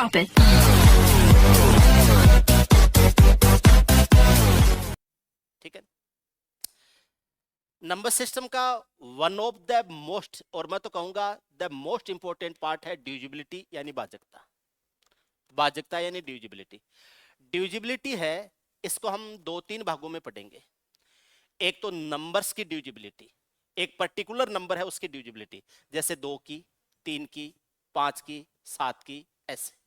Drop it. ठीक है। Number system का वन ऑफ द मोस्ट, और मैं तो कहूंगा द मोस्ट इंपॉर्टेंट पार्ट है डिविजिबिलिटी यानी भाजकता। भाजकता यानी डिविजिबिलिटी। डिविजिबिलिटी है, इसको हम दो तीन भागों में पढ़ेंगे। एक तो नंबर्स की डिविजिबिलिटी, एक पर्टिकुलर नंबर है उसकी डिविजिबिलिटी, जैसे 2 की, 3 की, 5 की, 7 की, ऐसे।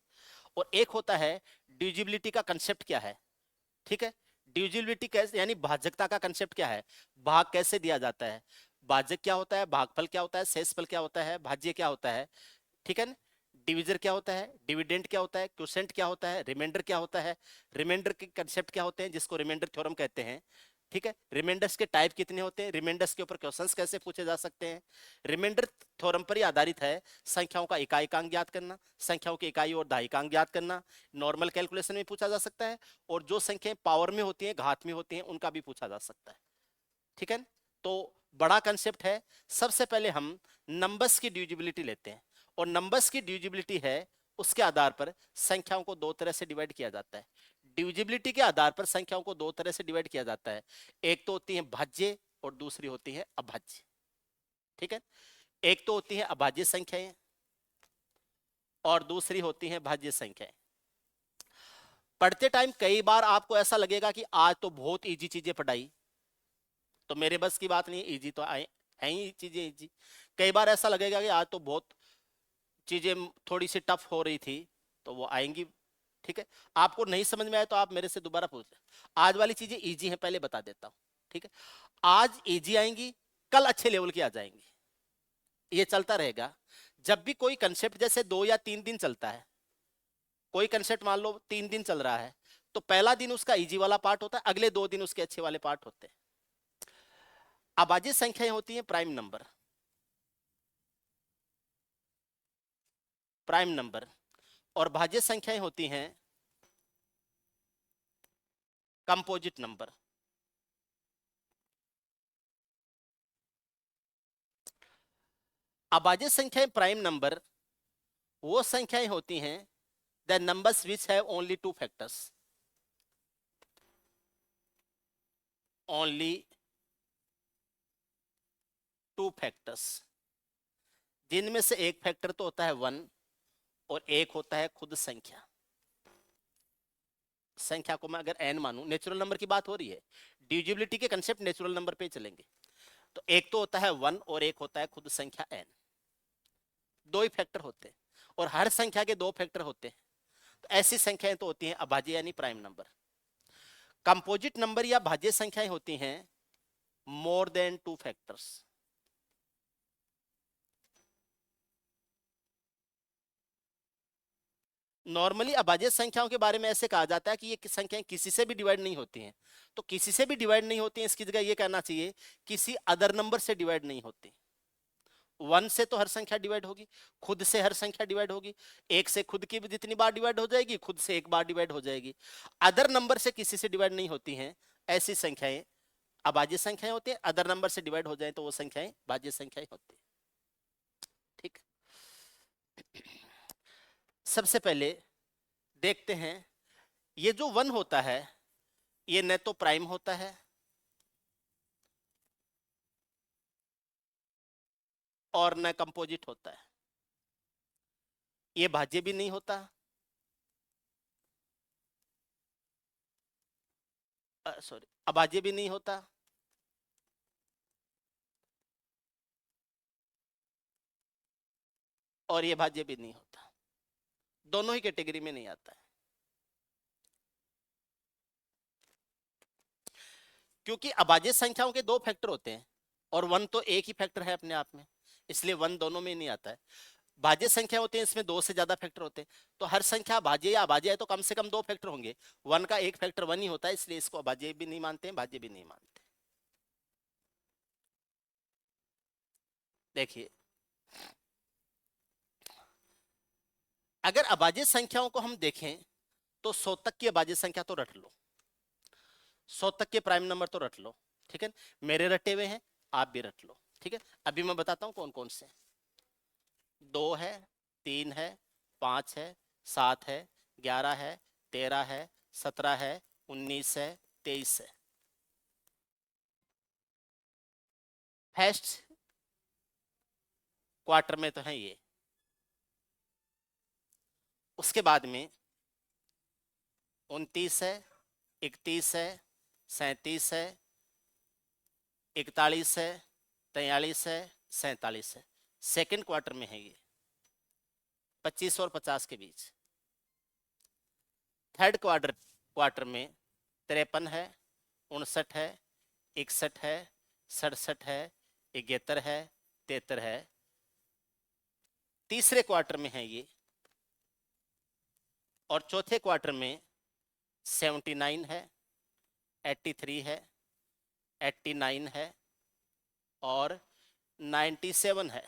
और एक होता है डिविजिबिलिटी का कंसेप्ट क्या है। ठीक है, डिविजिबिलिटी कैसे यानी भाजकता का कंसेप्ट क्या है, भाग कैसे दिया जाता है, भाजक क्या होता है, भागफल क्या होता है, शेषफल क्या होता है, भाज्य क्या होता है। ठीक है ना। डिविजर क्या होता है, डिविडेंड क्या होता है, क्वोशेंट क्या होता है, रिमाइंडर क्या होता है, रिमाइंडर के कंसेप्ट क्या होते हैं जिसको रिमाइंडर थ्योरम कहते हैं। ठीक है, रिमाइंडर्स के टाइप कितने होते हैं, रिमाइंडर्स के ऊपर क्वेश्चंस कैसे पूछे जा सकते हैं। रिमाइंडर थ्योरम पर ही आधारित है संख्याओं का इकाइकांक ज्ञात करना, संख्याओं की इकाई और दहाइकांक ज्ञात करना, नॉर्मल कैलकुलेशन में पूछा जा सकता है, और जो संख्याएं पावर में होती हैं, घात में होती हैं, उनका भी पूछा जा सकता है। ठीक है, तो बड़ा कंसेप्ट है। सबसे पहले हम नंबर्स की डिविजिबिलिटी लेते हैं, और नंबर्स की डिविजिबिलिटी है उसके आधार पर संख्याओं को दो तरह से डिवाइड किया जाता है। डिविजिबिलिटी के आधार पर संख्याओं को दो तरह से डिवाइड किया जाता है, एक तो होती है भाज्य और दूसरी होती है अभाज्य। ठीक है, एक तो होती है अभाज्य संख्याएं और दूसरी होती है भाज्य संख्याएं। पढ़ते टाइम कई बार आपको ऐसा लगेगा कि आज तो बहुत इजी चीजें पढ़ाई, तो मेरे बस की बात नहीं, इजी तो आए है ही चीजें इजी। कई बार ऐसा लगेगा कि आज तो बहुत चीजें थोड़ी सी टफ हो रही थी, तो वो आएंगी। ठीक है, आपको नहीं समझ में आए तो आप मेरे से दोबारा पूछ लें। आज वाली चीजें इजी हैं, पहले बता देता हूं। ठीक है, आज इजी आएंगी, कल अच्छे लेवल की आ जाएंगी, ये चलता रहेगा। जब भी कोई कंसेप्ट जैसे 2 या 3 दिन चलता है, कोई कंसेप्ट मान लो 3 दिन चल रहा है, तो पहला दिन उसका इजी वाला पार्ट होता है, अगले 2 दिन उसके अच्छे वाले पार्ट होते हैं। अभाज्य संख्याएं होती हैं प्राइम नंबर, प्राइम नंबर, और भाज्य संख्याएं होती हैं कंपोजिट नंबर। अभाज्य संख्याएं प्राइम नंबर वो संख्याएं होती हैं the numbers which have only 2 factors, only 2 factors, जिनमें से एक फैक्टर तो होता है 1 और एक होता है खुद संख्या। संख्या को मैं अगर n मानूं, नेचुरल नंबर की बात हो रही है, डिविजिबिलिटी के कंसेप्ट नेचुरल नंबर पे चलेंगे, तो एक तो होता है 1 और एक होता है खुद संख्या n। दो ही फैक्टर होते हैं, और हर संख्या के दो फैक्टर होते हैं, तो ऐसी संख्याएं तो होती हैं अभाज्य यानी प्राइम नंबर। कंपोजिट नंबर या भाज्य संख्याएं होती हैं मोर देन 2 फैक्टर्स। नॉर्मली अभाज्य संख्याओं के बारे में ऐसे कहा जाता है कि ये संख्याएं किसी से भी डिवाइड नहीं होती हैं, तो किसी से भी डिवाइड नहीं होती हैं, इसकी जगह ये कहना चाहिए किसी अदर नंबर से डिवाइड नहीं होती। 1 से तो हर संख्या डिवाइड होगी, खुद से हर संख्या डिवाइड होगी, एक से खुद की जितनी बार डिवाइड हो जाएगी, खुद से एक बार डिवाइड हो जाएगी। अदर नंबर से किसी से डिवाइड नहीं होती हैं, ऐसी संख्याएं अभाज्य संख्याएं होती हैं। अदर नंबर से डिवाइड हो जाए तो वो संख्याएं भाज्य संख्याएं होती हैं। ठीक, सबसे पहले देखते हैं, ये जो 1 होता है ये न तो प्राइम होता है और न कंपोजिट होता है, ये भाज्य भी नहीं होता, सॉरी अभाज्य भी नहीं होता, और ये भाज्य भी नहीं होता, दोनों ही कैटेगरी में नहीं आता है। क्योंकि अभाज्य संख्याओं के दो फैक्टर होते हैं और 1 तो एक ही फैक्टर है अपने आप में, इसलिए 1 दोनों में नहीं आता है। भाज्य संख्या होते हैं इसमें 2 से ज्यादा फैक्टर होते हैं, तो हर संख्या भाज्य या अभाज्य है तो कम से कम 2 फैक्टर होंगे। 1 का एक फैक्टर 1 ही होता है, इसलिए इसको अभाज्य भी नहीं मानते हैं, भाज्य भी नहीं मानते। देखिए, अगर अभाज्य संख्याओं को हम देखें तो 100 तक की अभाज्य संख्या तो रट लो, 100 तक के प्राइम नंबर तो रट लो। ठीक है, मेरे रटे हुए हैं, आप भी रट लो। ठीक है, अभी मैं बताता हूं कौन कौन से। 2 है, 3 है, 5 है, 7 है, 11 है, 13 है, 17 है, 19 है, 23 है। फर्स्ट क्वार्टर में तो है ये। उसके बाद में 29 है, 31 है, 37 है, 41 है, 43 है, 47 है। सेकंड क्वार्टर में है ये, 25 और 50 के बीच। थर्ड क्वार्टर में 53 है, 59 है, 61 है, 67 है, 71 है, 73 है। तीसरे क्वार्टर में है ये। और चौथे क्वार्टर में 79 है, 83 है, 89 है और 97 है।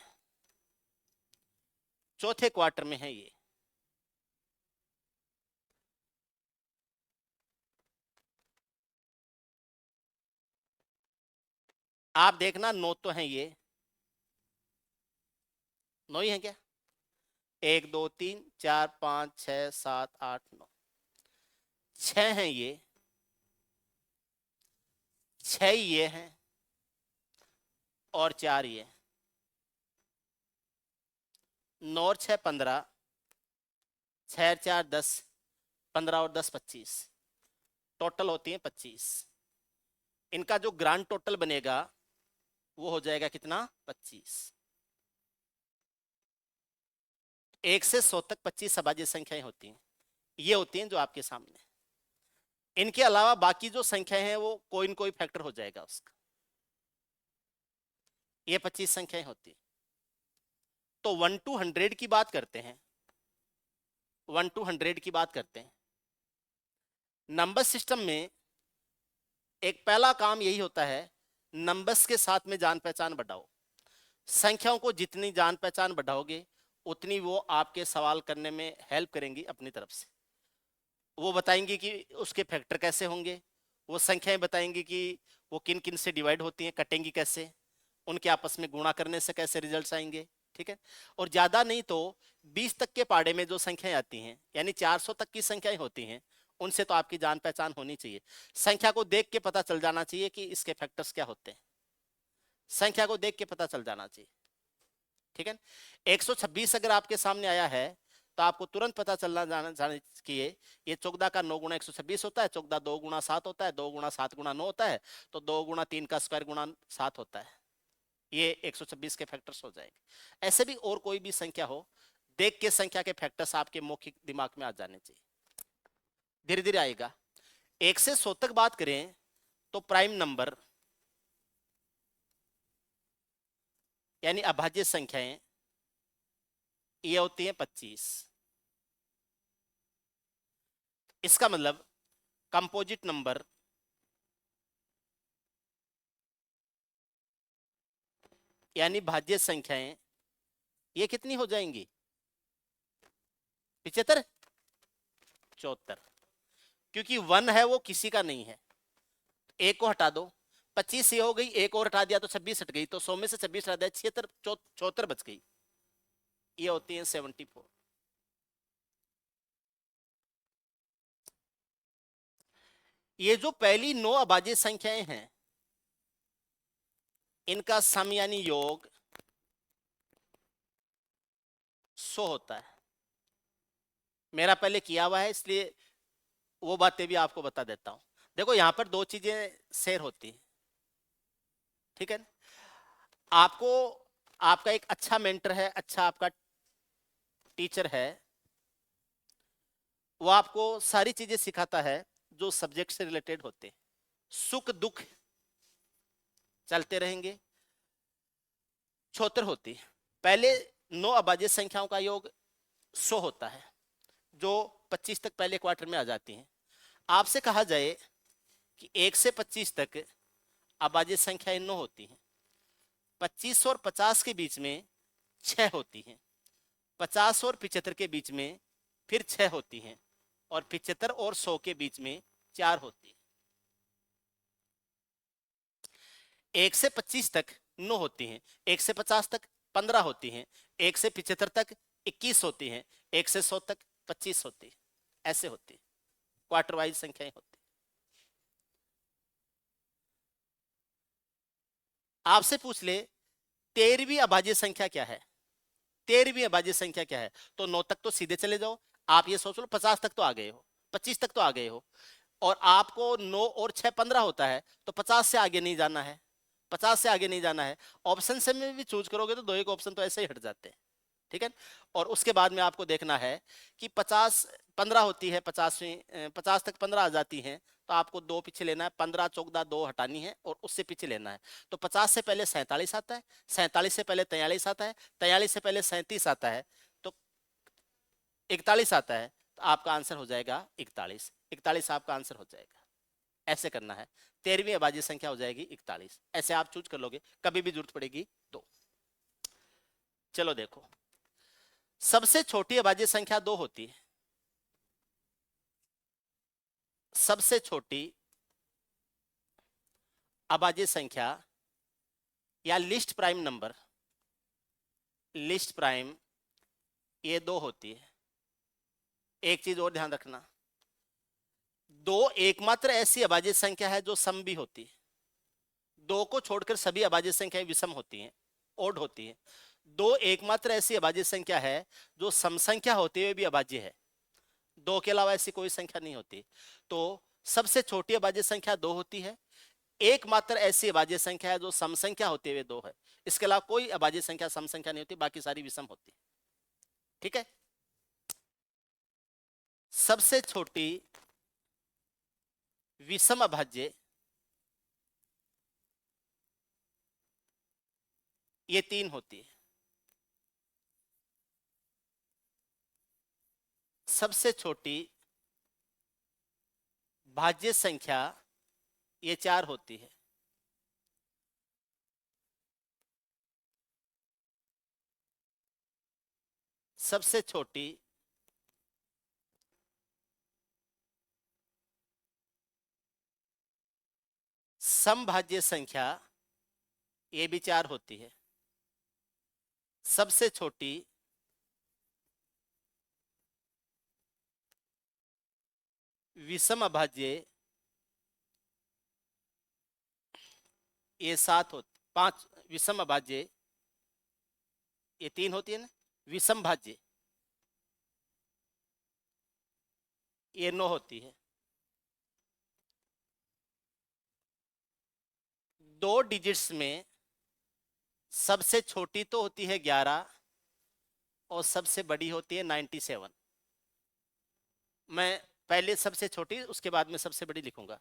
चौथे क्वार्टर में है ये। आप देखना 9 तो है ये, 9 ही है क्या? 1 2 3 4 5 6 7 8 9, 6 हैं ये, 6 ये हैं और 4 ये। 9 और 6 15, 6 और 4 10, 15 और 10 25, टोटल होती है 25। इनका जो ग्रांड टोटल बनेगा वो हो जाएगा कितना? 25। 1 से 100 तक 25 अभाज्य संख्याएं होती हैं। ये होती हैं जो आपके सामने। इनके अलावा बाकी जो संख्याएं हैं वो कोई न कोई फैक्टर हो जाएगा उसका। ये 25 संख्याएं होती हैं। तो 1 to 100 की बात करते हैं, 1 to 100 की बात करते हैं। नंबर सिस्टम में एक पहला काम यही होता है, नंबर्स के साथ में जान पहचान बढ़ाओ। संख्याओं को जितनी जान पहचान बढ़ाओगे उतनी वो आपके सवाल करने में हेल्प करेंगी अपनी तरफ से। वो बताएंगी कि उसके फैक्टर कैसे होंगे, वो संख्याएं बताएंगी कि वो किन किन से डिवाइड होती हैं, कटेंगी कैसे, उनके आपस में गुणा करने से कैसे रिजल्ट्स आएंगे। ठीक है। और ज्यादा नहीं तो 20 तक के पाड़े में जो संख्याएं आती हैं, यानी 400 तक की संख्याएं होती हैं, उनसे तो आपकी जान पहचान होनी चाहिए। संख्या को देख के पता चल जाना चाहिए कि इसके फैक्टर्स क्या होते हैं। संख्या को देख के पता चल जाना चाहिए। ठीक है। 126 अगर आपके सामने आया है तो आपको तुरंत पता चलना जाना चाहिए ये 14 का 9 गुणा 126 होता है, 14 2 गुणा 7 होता है, 2 गुणा 7 गुणा 9 होता है, तो 2 गुणा 3 का स्क्वायर गुणा 7 होता है। ये 126 के फैक्टर्स हो जाएंगे। ऐसे भी और कोई भी संख्या हो, देख के संख्या के फैक्टर्स आपके मौखिक दिमाग में आ जाने चाहिए, धीरे धीरे आएगा। 1 से 100 तक बात करें तो प्राइम नंबर यानी अभाज्य संख्याएं ये होती हैं 25। इसका मतलब कंपोजिट नंबर यानी भाज्य संख्याएं ये कितनी हो जाएंगी? 75, 74। क्योंकि 1 है वो किसी का नहीं है, एक को हटा दो, 25 ये हो गई, एक और हटा दिया तो 26 हट गई, तो 100 में से 26 हटा दिया, 76 74 बच गई। ये होती है 74। ये जो पहली 9 अभाज्य संख्याएं हैं इनका सम यानी योग 100 होता है। मेरा पहले किया हुआ है इसलिए वो बातें भी आपको बता देता हूं। देखो यहां पर दो चीजें शेयर होती हैं। ठीक है। आपको आपका एक अच्छा मेंटर है, अच्छा आपका टीचर है, वो आपको सारी चीजें सिखाता है जो सब्जेक्ट से रिलेटेड होते हैं। सुख दुख चलते रहेंगे, 76 होती है। पहले 9 अभाज्य संख्याओं का योग 100 होता है जो 25 तक पहले क्वार्टर में आ जाती हैं। आपसे कहा जाए कि 1 से 25 तक अभाज्य संख्याएं 9 होती हैं, 25 और 50 के बीच में 6 होती हैं, 50 और 75 के बीच में फिर 6 होती हैं और 75 और 100 के बीच में 4 होती है। 1 से 25 तक 9 होती हैं, 1 से 50 तक 15 होती हैं, 1 से 75 तक 21 होती हैं, 1 से 100 तक 25 होती, ऐसे होती, क्वार्टर वाइज संख्याएं होती। आपसे पूछ ले 13वीं अभाज्य संख्या क्या है, 13वीं अभाज्य संख्या क्या है, तो 9 तक तो सीधे चले जाओ। आप ये सोच लो 50 तक तो आ गए हो, 25 तक तो आ गए हो, और आपको 9 और 6 15 होता है, तो 50 से आगे नहीं जाना है, 50 से आगे नहीं जाना है। ऑप्शन से में भी चूज करोगे तो दो एक ऑप्शन तो ऐसे ही हट जाते हैं, ठीक है। और उसके बाद में आपको देखना है कि 50 15 होती है, 50 तक 15 आ जाती हैं, तो आपको दो पीछे लेना है, 15 14 दो हटानी है और उससे पीछे लेना है। तो 50 से पहले 47 आता है, 47 से पहले 43 आता है, 43 से पहले 37 आता है, तो 41 आता है, तो आपका आंसर हो जाएगा 41, 41 आपका आंसर हो जाएगा। ऐसे करना है, 13वीं अभाज्य संख्या हो जाएगी 41, ऐसे आप चूज कर लोगे, कभी भी जरूरत पड़ेगी तो। चलो देखो, सबसे छोटी अभाज्य संख्या 2 होती है, सबसे छोटी अभाज्य संख्या या list prime number, list prime, ये 2 होती है। एक चीज और ध्यान रखना, 2 एकमात्र ऐसी अभाज्य संख्या है जो सम भी होती है। 2 को छोड़कर सभी अभाज्य संख्याएं विषम होती हैं, ओड होती है। 2 एकमात्र ऐसी अभाज्य संख्या है जो सम संख्या होते हुए भी अभाज्य है, 2 के अलावा ऐसी कोई संख्या नहीं होती। तो सबसे छोटी अभाज्य संख्या 2 होती है, एकमात्र ऐसी अभाज्य संख्या है जो सम संख्या होते हुए 2 है। इसके अलावा कोई अभाज्य संख्या सम संख्या नहीं होती, बाकी सारी विषम होती, ठीक है। सबसे छोटी विषम अभाज्य ये 3 होती है। सबसे छोटी भाज्य संख्या ये 4 होती है। सबसे छोटी समभाज्य संख्या ये भी 4 होती है। सबसे छोटी विषम अभाज्य ये 7 होती, 5 विषम अभाज्य ये 3 होती है ना, विषम भाज्य ये 9 होती है। 2 डिजिट्स में सबसे छोटी तो होती है 11 और सबसे बड़ी होती है 97। मैं पहले सबसे छोटी उसके बाद में सबसे बड़ी लिखूंगा।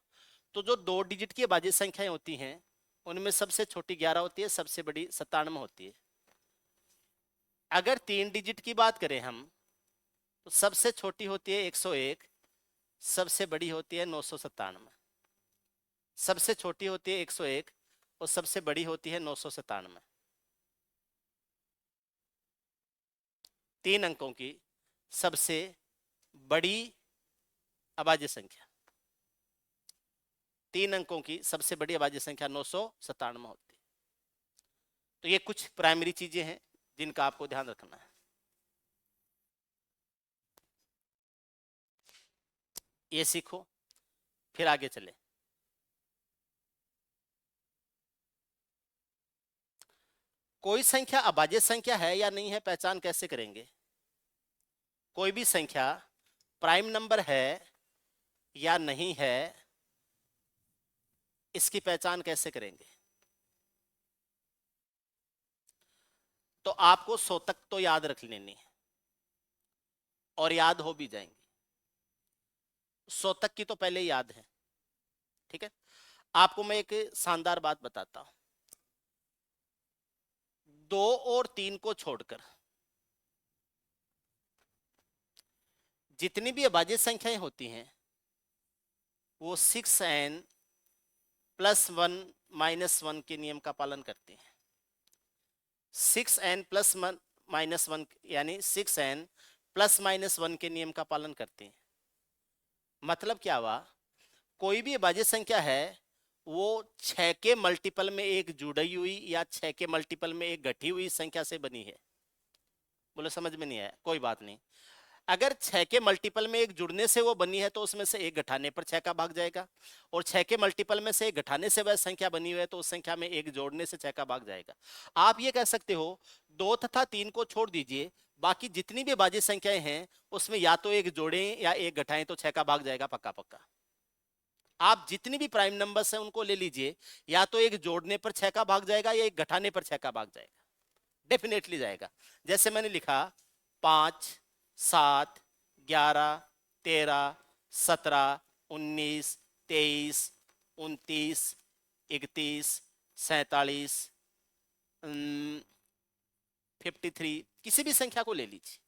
तो जो 2 डिजिट की अभाज्य संख्याएं होती हैं उनमें सबसे छोटी 11 होती है, सबसे बड़ी 97 होती है। अगर 3 डिजिट की बात करें हम, तो सबसे छोटी होती है 101, सबसे बड़ी होती है 997। सबसे छोटी होती है 101 और सबसे बड़ी होती है 997। 3 अंकों की सबसे बड़ी अभाज्य संख्या, 3 अंकों की सबसे बड़ी अभाज्य संख्या 997 होती है। तो ये कुछ प्राइमरी चीजें हैं जिनका आपको ध्यान रखना है। ये सीखो, फिर आगे चले। कोई संख्या अभाज्य संख्या है या नहीं है पहचान कैसे करेंगे? कोई भी संख्या प्राइम नंबर है या नहीं है, इसकी पहचान कैसे करेंगे? तो आपको 100 तक तो याद रख लेनी है और याद हो भी जाएंगी। 100 तक की तो पहले ही याद है, ठीक है। आपको मैं एक शानदार बात बताता हूं, 2 और 3 को छोड़कर जितनी भी अभाज्य संख्याएं होती हैं वो 6n + 1 - 1 के नियम का पालन करती हैं। 6n + -1 यानी 6n + -1 के नियम का पालन करते हैं। मतलब क्या हुआ, कोई भी अभाज्य संख्या है वो 6 के मल्टीपल में एक जुड़ी हुई या 6 के मल्टीपल में एक घटी हुई संख्या से बनी है। बोलो समझ में नहीं आया, कोई बात नहीं। अगर 6 के मल्टीपल में एक जुड़ने से वो बनी है तो उसमें से एक घटाने पर 6 का भाग जाएगा, और 6 के मल्टीपल में से एक घटाने से वह संख्या बनी हुई है तो उस संख्या में एक जोड़ने से 6 का भाग जाएगा। आप ये कह सकते हो 2 तथा 3 को छोड़ दीजिए, बाकी जितनी भी बाजी संख्याएं हैं उसमें या तो एक जोड़ें या एक घटाएं तो 6 का भाग जाएगा पक्का पक्का। आप जितनी भी प्राइम नंबर्स हैं उनको ले लीजिए, या तो एक जोड़ने पर 6 का भाग जाएगा या एक घटाने पर 6 का भाग जाएगा, डेफिनेटली जाएगा। जैसे मैंने लिखा 5, 7, 11, 13, 17, 19, 23, 29, 31, 47, 53, किसी भी संख्या को ले लीजिए,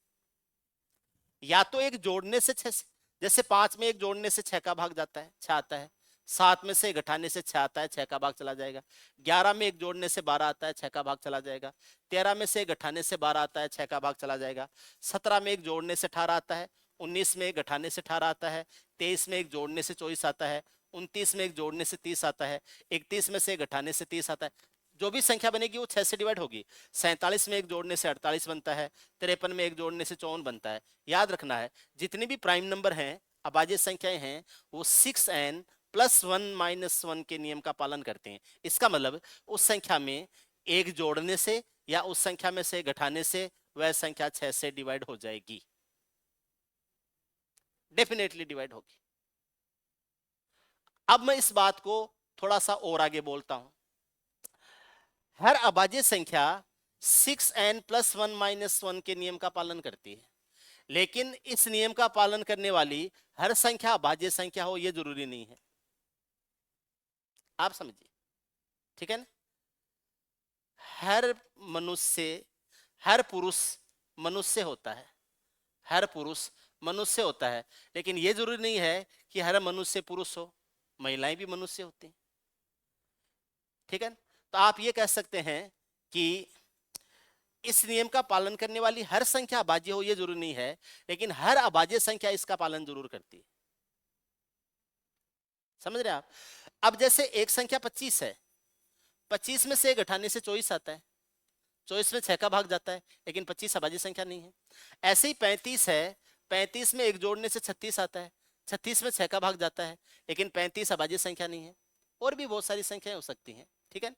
या तो एक जोड़ने से 6, जैसे 5 में एक जोड़ने से 6 का भाग जाता है, 6 आता है। 7 में से घटाने से 6 आता है, 6 का भाग चला जाएगा। 11 में एक जोड़ने से 12 आता है, 6 का भाग चला जाएगा। 13 में से घटाने से 12 आता है, 6 का भाग चला जाएगा। 17 में एक जोड़ने से 18 आता है। 19 में एक घटाने से 18 आता है। 23 में एक जोड़ने से 24 आता है। 29 में एक जोड़ने से 30 आता है। 31 में से एक घटाने से 30 आता है। जो भी संख्या बनेगी वो 6 से डिवाइड होगी। 47 में एक जोड़ने से 48 बनता है। 53 में एक जोड़ने से 54 बनता है। याद रखना है जितनी भी प्राइम नंबर हैं, अभाज्य संख्याएं हैं, वो 6n + 1 - 1 के नियम का पालन करते हैं। इसका मतलब उस संख्या में एक जोड़ने से या उस संख्या में से घटाने से वह संख्या 6 से डिवाइड हो जाएगी, डेफिनेटली डिवाइड होगी। अब मैं इस बात को थोड़ा सा और आगे बोलता हूं। हर अभाज्य संख्या 6n + 1 - 1 के नियम का पालन करती है, लेकिन इस नियम का पालन करने वाली हर संख्या अभाज्य संख्या हो यह जरूरी नहीं है। आप समझिए, ठीक है ना? हर मनुष्य, हर पुरुष मनुष्य होता है, हर पुरुष मनुष्य होता है, लेकिन यह जरूरी नहीं है कि हर मनुष्य पुरुष हो, महिलाएं भी मनुष्य होती हैं, ठीक है? तो आप ये कह सकते हैं कि इस नियम का पालन करने वाली हर संख्या अभाज्य हो यह जरूरी नहीं है, लेकिन हर अभाज्य संख्या इसका पालन जरूर करती है। समझ रहे आप? अब जैसे एक संख्या 25 है, 25 में से घटाने से 24 आता है, 24 में 6 का भाग जाता है, लेकिन 25 अभाज्य संख्या नहीं है। ऐसे ही 35 है, 35 में एक जोड़ने से 36 आता है, 36 में 6 का भाग जाता है, लेकिन 35 अभाज्य संख्या नहीं है। और भी बहुत सारी संख्याएं हो सकती हैं, ठीक है?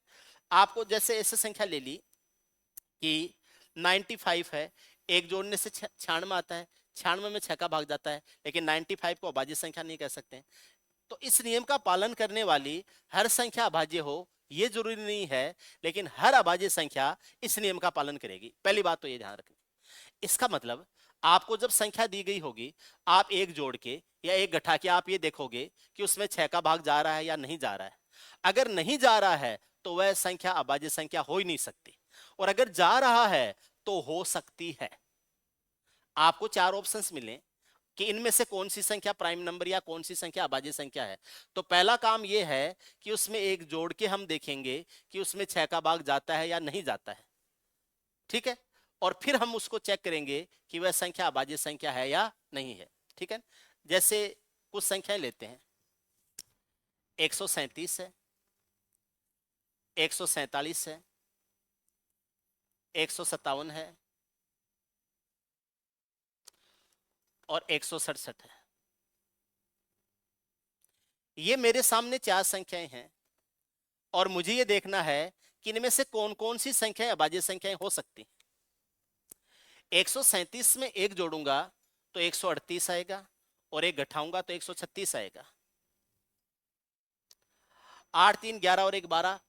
आपको जैसे ऐसे संख्या ले ली कि 95 है, एक जोड़ने से 96 आता है, 96 में 6 का भाग जाता है, लेकिन 95 को अभाज्य संख्या नहीं कह सकते। तो इस नियम का पालन करने वाली हर संख्या अभाज्य हो यह जरूरी नहीं है, लेकिन हर अभाज्य संख्या इस नियम का पालन करेगी। पहली बात तो ये ध्यान रखनी। इसका मतलब आपको जब संख्या दी गई होगी, आप एक जोड़ के या एक घटा के आप ये देखोगे कि उसमें 6 का भाग जा रहा है या नहीं जा रहा है। अगर नहीं जा रहा है तो वह संख्या अभाज्य संख्या हो ही नहीं सकती, और अगर जा रहा है तो हो सकती है। आपको 4 ऑप्शंस मिले कि इनमें से कौन सी संख्या प्राइम नंबर या कौन सी संख्या अभाज्य संख्या है। तो पहला काम यह है कि उसमें एक जोड़ के हम देखेंगे कि उसमें 6 का भाग जाता है या नहीं जाता है, ठीक है? और फिर हम उसको चेक करेंगे कि वह संख्या अभाज्य संख्या है या नहीं है, ठीक है? जैसे कुछ संख्याएं लेते हैं, 137 है, 147 है, 157 है और 167 है। ये मेरे सामने 4 संख्याएं हैं और मुझे ये देखना है कि इनमें से कौन कौन सी संख्याएं अभाज्य संख्याएं हो सकती हैं। 137 में एक जोड़ूंगा तो 138 आएगा, और एक घटाऊंगा तो 136 आएगा। 8, 3, 11 और 1 12,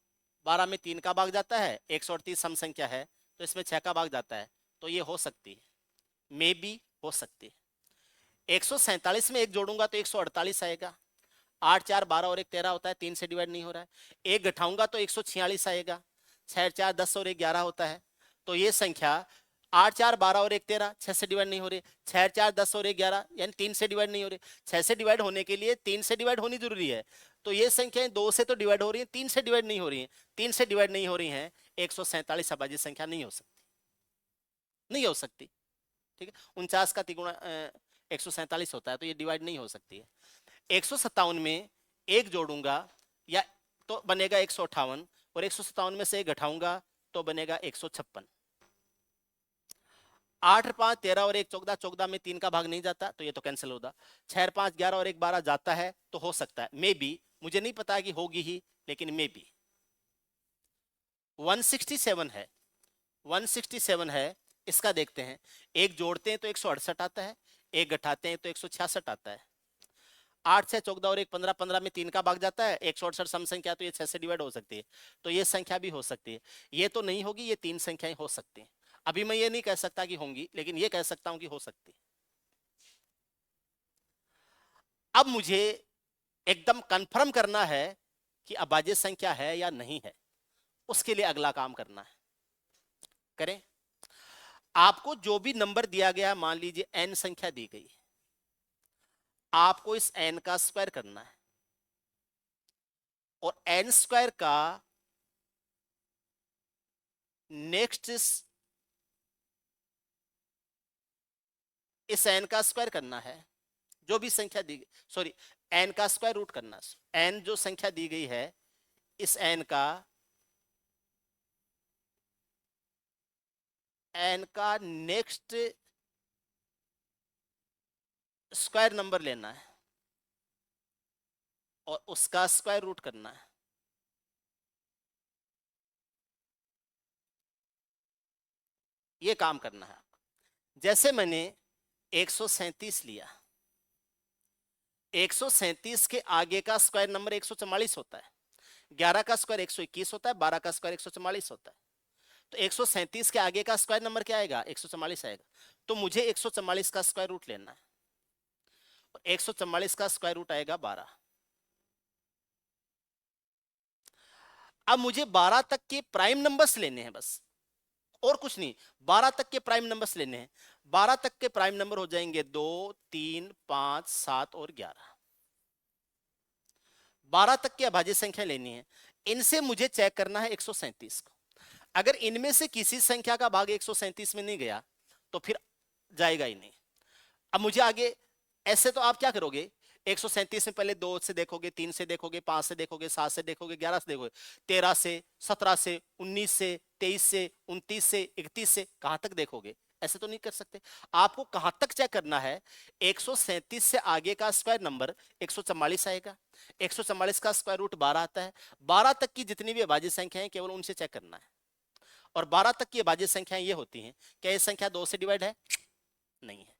12 में 3 का भाग जाता है, 138 सम संख्या है तो इसमें 6 का भाग जाता है, तो ये हो सकती है, मे बी हो सकती है। 147 में एक जोड़ूंगा तो 148 आएगा। 8, 4, 12 और 1 13 होता है, 3 से डिवाइड नहीं हो रहा है। एक घटाऊंगा तो 146 आएगा। 6, 4, 10 और 1 11 होता है, तो ये संख्या 8, 4, 12 और 1 13 6 से डिवाइड नहीं हो रही। 6, 4, 10 और 1 11 यानी 3 से डिवाइड नहीं हो रही। 6 से डिवाइड होने के लिए 3 से डिवाइड होनी जरूरी है, तो ये संख्याएं 2 से तो डिवाइड हो रही है, 3 से डिवाइड नहीं हो रही है। 3 से डिवाइड नहीं हो रही है, 147 अभाज्य संख्या नहीं हो सकती, नहीं हो सकती, ठीक है? 49 का तिगुना 147 होता है, तो ये डिवाइड नहीं हो सकती है। 157 में एक जोड़ूंगा या तो बनेगा 158, और 157 में से एक घटाऊंगा तो बनेगा 156। 8 5 13 और 1 14, 14 में 3 का भाग नहीं जाता तो ये तो कैंसिल होगा। 6 5 11 और 1 12 जाता है तो हो सकता है, मे बी, मुझे नहीं पता कि होगी ही, लेकिन मे बी 167 है, 167 है। इसका देखते हैं, एक जोड़ते हैं तो 168 आता है, एक घटाते हैं तो 166 आता है। 8 6 14 और 1 15, 15 में 3 का भाग जाता है, 168 सम संख्या, तो ये 6 से डिवाइड हो सकती है, तो ये संख्या भी हो सकती है। ये तो नहीं होगी, ये 3 संख्याएं हो सकती हैं। अभी मैं ये नहीं कह सकता कि होंगी, लेकिन ये कह सकता हूं कि हो सकती है। अब मुझे एकदम कंफर्म करना है कि अभाज्य संख्या है या नहीं है, उसके लिए अगला काम करना है। करें। आपको जो भी नंबर दिया गया, मान लीजिए n संख्या दी गई, आपको इस n का स्क्वायर करना है, और n स्क्वायर का नेक्स्ट इस n का स्क्वायर करना है, जो भी संख्या दी गई, सॉरी, n का स्क्वायर रूट करना है। n जो संख्या दी गई है, इस n का नेक्स्ट स्क्वायर नंबर लेना है और उसका स्क्वायर रूट करना है। ये काम करना है आपको। जैसे मैंने 137 लिया, 137 के आगे का स्क्वायर नंबर 144 होता है, 11 का स्क्वायर 121 होता है, 12 का स्क्वायर 144 होता है, तो 137 के आगे का स्क्वायर नंबर क्या आएगा? 144 आएगा। तो मुझे 144 का स्क्वायर रूट लेना है, 144 का स्क्वायर रूट आएगा 12। अब मुझे 12 तक के प्राइम नंबर्स लेने हैं, बस और कुछ नहीं। 12 तक के प्राइम नंबर्स लेने हैं। 12 तक के प्राइम नंबर हो जाएंगे 2 3 5 7 और 11। 12 तक की अभाज्य संख्या लेनी है, इनसे मुझे चेक करना है 137 को। अगर इनमें से किसी संख्या का भाग 137 में नहीं गया तो फिर जाएगा ही नहीं। अब मुझे आगे, ऐसे तो आप क्या करोगे, 137 में पहले 2 से देखोगे, 3 से देखोगे, 5 से देखोगे, 7 से देखोगे, 11 से देखोगे, 13 से, 17 से, 19 से, 23 से, 29 से, 31 से, कहां तक देखोगे? ऐसे तो नहीं कर सकते। आपको कहां तक चेक करना है? 137 से आगे का स्क्वायर नंबर 144 आएगा, 144 का स्क्वायर रूट 12 आता है। 12 तक की जितनी भी अभाज्य संख्याएं केवल उनसे चेक करना है। और 12 तक की अभाज्य संख्याएं ये होती हैं, क्या ये संख्या 2 से डिवाइड है? नहीं है।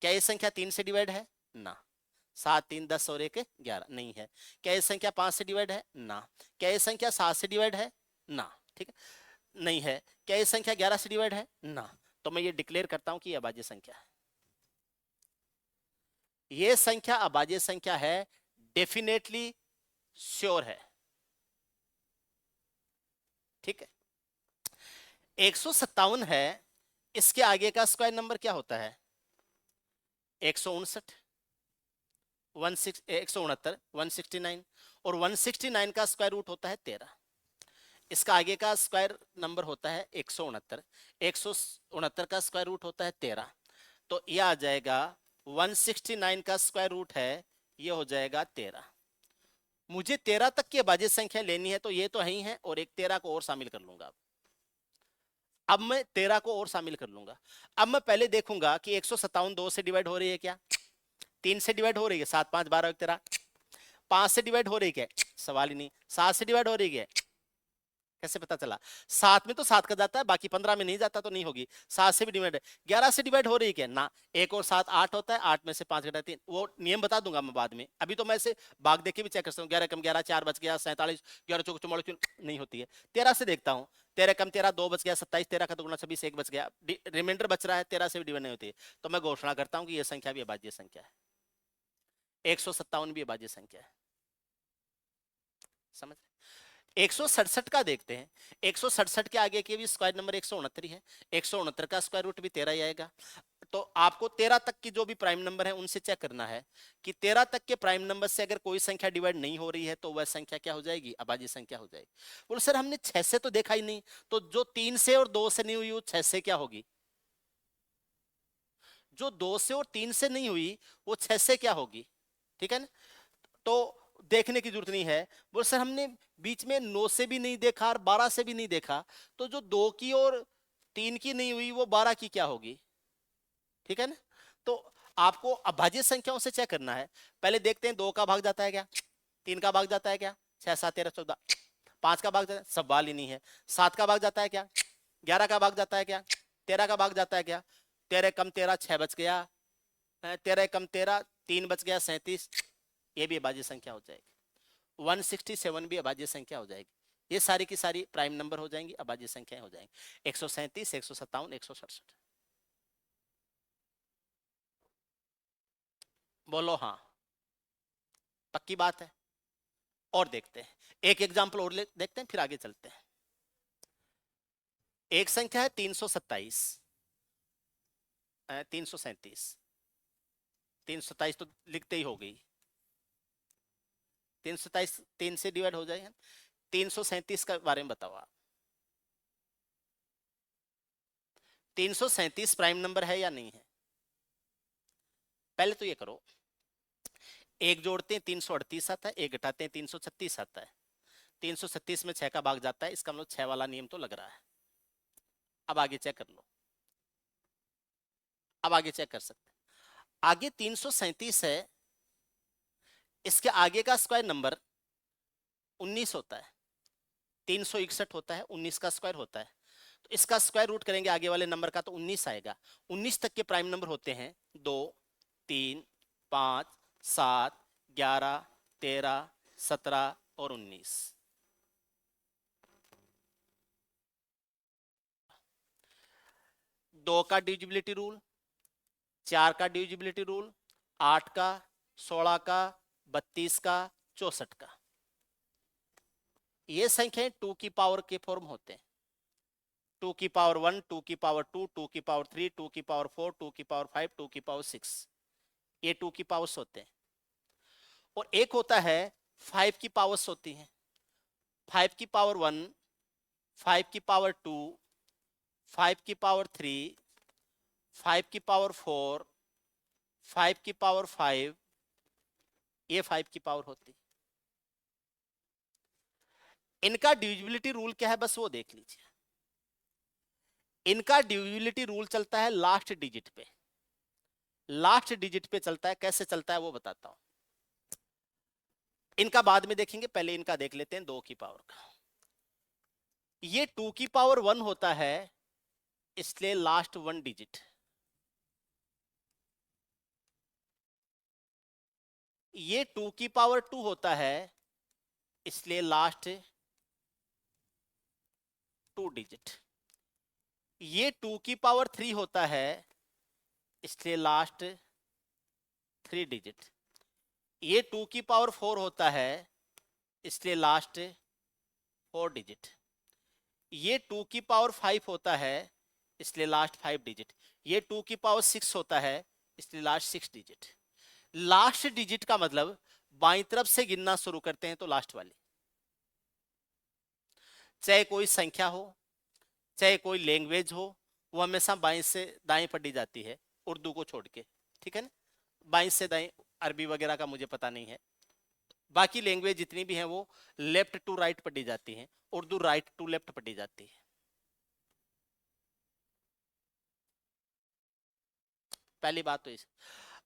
क्या ये संख्या 3 से डिवाइड है? ना। 7 3 10 और 1 11, नहीं है। क्या ये संख्या 5 से डिवाइड है? ना। क्या ये संख्या 7 से डिवाइड है? ना। ठीक है, नहीं है। क्या ये संख्या 11 से डिवाइड है? ना। तो मैं ये डिक्लेयर करता हूं कि ये अभाज्य संख्या है। ये संख्या अभाज्य संख्या है, डेफिनेटली श्योर है। ठीक है। 157 है, इसके आगे का स्क्वायर नंबर क्या होता है? 159, 169, 169, और 169 का स्क्वायर रूट होता है 13। इसका आगे का स्क्वायर नंबर होता है 169, 169 का स्क्वायर रूट होता है 13, तो ये आ जाएगा 169 का स्क्वायर रूट है, ये हो जाएगा 13। मुझे 13 तक की अभाज्य संख्या लेनी है, तो ये तो ही है, और एक 13 को और शामिल कर लूंगा। अब मैं 13 को और शामिल कर लूंगा। अब मैं पहले देखूंगा कि 157 2 से डिवाइड हो रही है क्या? 3 से डिवाइड हो रही है, 7 5 12 13। 5 से डिवाइड हो रही है क्या? सवाल ही नहीं। 7 से डिवाइड हो रही है, कैसे पता चला? 7 में तो 7 का जाता है, बाकी 15 में नहीं जाता, तो नहीं होगी। 7 से भी डिवाइड है। 11 से डिवाइड हो रही है क्या? ना। 1 और 7 8 होता है, 8 में से 5 घटा 3, वो नियम बता दूंगा मैं बाद में। अभी तो मैं इसे भाग देख के भी चेक कर सकता हूँ। 11 कम 11 4 बच गया, 47, 11 चौक 44 नहीं होती है। 13 से देखता हूँ, 13 कम 13 2 बच गया, 27, 13 का दुगुना 26 1 बच गया, रिमाइंडर बच रहा है, 13 से भी डिवाइड नहीं होती है। तो मैं घोषणा करता हूँ कि यह संख्या भी अभाज्य संख्या है, 157 भी अभाज्य संख्या है। समझ? 167 का देखते हैं। 167 के आगे के भी स्क्वायर नंबर 169 है, 169 का स्क्वायर रूट भी 13 ही आएगा। तो आपको 13 तक की जो भी प्राइम नंबर है उनसे चेक करना है कि 13 तक के प्राइम नंबर से अगर कोई संख्या डिवाइड नहीं हो रही है तो वह संख्या क्या हो जाएगी? अभाज्य संख्या हो जाएगी। बोले सर हमने 6 से तो देखा ही नहीं, तो जो 3 से और 2 से नहीं हुई वो 6 से क्या होगी? जो 2 से और 3 से नहीं हुई वो 6 से क्या होगी? ठीक है ना? तो देखने की जरूरत नहीं है। बोले सर हमने बीच में 9 से भी नहीं देखा और 12 से भी नहीं देखा, तो जो 2 की और 3 की नहीं हुई वो 12 की क्या होगी, ठीक है ना। तो आपको अभाज्य संख्याओं से चेक करना है। पहले देखते हैं 2 का भाग जाता है क्या, 3 का भाग जाता है क्या, 6 7 13 14, 5 का भाग जाता है, सवाल ही नहीं है। 7 का भाग जाता है क्या, 11 का भाग जाता है क्या, 13 का भाग जाता है क्या, 13 कम 13 6 बच गया, 13 कम 13 3 बच गया 37, ये भी अभाज्य संख्या हो जाएगी। 167 भी अभाज्य संख्या हो जाएगी। ये सारी की सारी प्राइम नंबर हो जाएंगी, अभाज्य संख्याएं हो जाएंगी। 137 157 167। बोलो हाँ, पक्की बात है। और देखते हैं एक एग्जाम्पल और देखते हैं, फिर आगे चलते हैं। एक संख्या है 327, 337, 327 तो लिखते ही हो गई, 327 3 से डिवाइड हो जाएगा। 337 का बारे में बताओ आप, 337 प्राइम नंबर है या नहीं है। पहले तो ये करो, एक जोड़ते हैं 338 आता है, एक घटाते हैं 336 आता है। 336 में 6 का भाग जाता है, इसका मतलब 6 वाला नियम तो लग रहा है। अब आगे चेक कर लो, अब आगे चेक कर सकते हैं। आगे 337 है, इसके आगे का स्क्वायर नंबर 19 होता है, 361 होता है, 19 का स्क्वायर होता है। तो इसका स्क्वायर रूट करेंगे आगे वाले नंबर का तो 19 आएगा। 19 तक के प्राइम नंबर होते हैं 2 3 5 7 11 13 17 और 19। 2 का डिविजिबिलिटी रूल, 4 का डिविजिबिलिटी रूल, 8 का, 16 का, 32 का, 64 का। ये संख्याएं 2 की पावर के फॉर्म होते हैं। 2 की पावर 1, 2 की पावर 2, 2 की पावर 3, 2 की पावर 4, 2 की पावर 5, 2 की पावर 6, ये 2 की पावर्स होते हैं। और एक होता है 5 की पावर्स होती हैं। 5 की पावर 1, 5 की पावर 2, 5 की पावर 3, 5 की पावर 4, 5 की पावर 5, ये 5 की पावर होती है। इनका डिविजिबिलिटी रूल क्या है बस वो देख लीजिए। इनका डिविजिबिलिटी रूल चलता है लास्ट डिजिट पे, लास्ट डिजिट पे चलता है। कैसे चलता है वो बताता हूं, इनका बाद में देखेंगे, पहले इनका देख लेते हैं 2 की पावर का। ये 2 की पावर 1 होता है, इसलिए लास्ट 1 डिजिट। ये 2 की पावर 2 होता है, इसलिए लास्ट 2 डिजिट। ये 2 की पावर 3 होता है, इसलिए लास्ट 3 डिजिट। ये 2 की पावर 4 होता है, इसलिए लास्ट 4 डिजिट। ये 2 की पावर 5 होता है, इसलिए लास्ट 5 डिजिट। ये 2 की पावर 6 होता है, इसलिए लास्ट 6 डिजिट। लास्ट डिजिट का मतलब बाईं तरफ से गिनना शुरू करते हैं तो लास्ट वाली। चाहे कोई संख्या हो, चाहे कोई लैंग्वेज हो, वो हमेशा बाईं से दाएं पढ़ी जाती है, उर्दू को छोड़ के, ठीक है ना। बाईं से दाएं, अरबी वगैरह का मुझे पता नहीं है। बाकी लैंग्वेज जितनी भी हैं वो लेफ्ट टू राइट पढ़ी जाती हैं, उर्दू राइट टू लेफ्ट पढ़ी जाती है। पहली बात तो इस,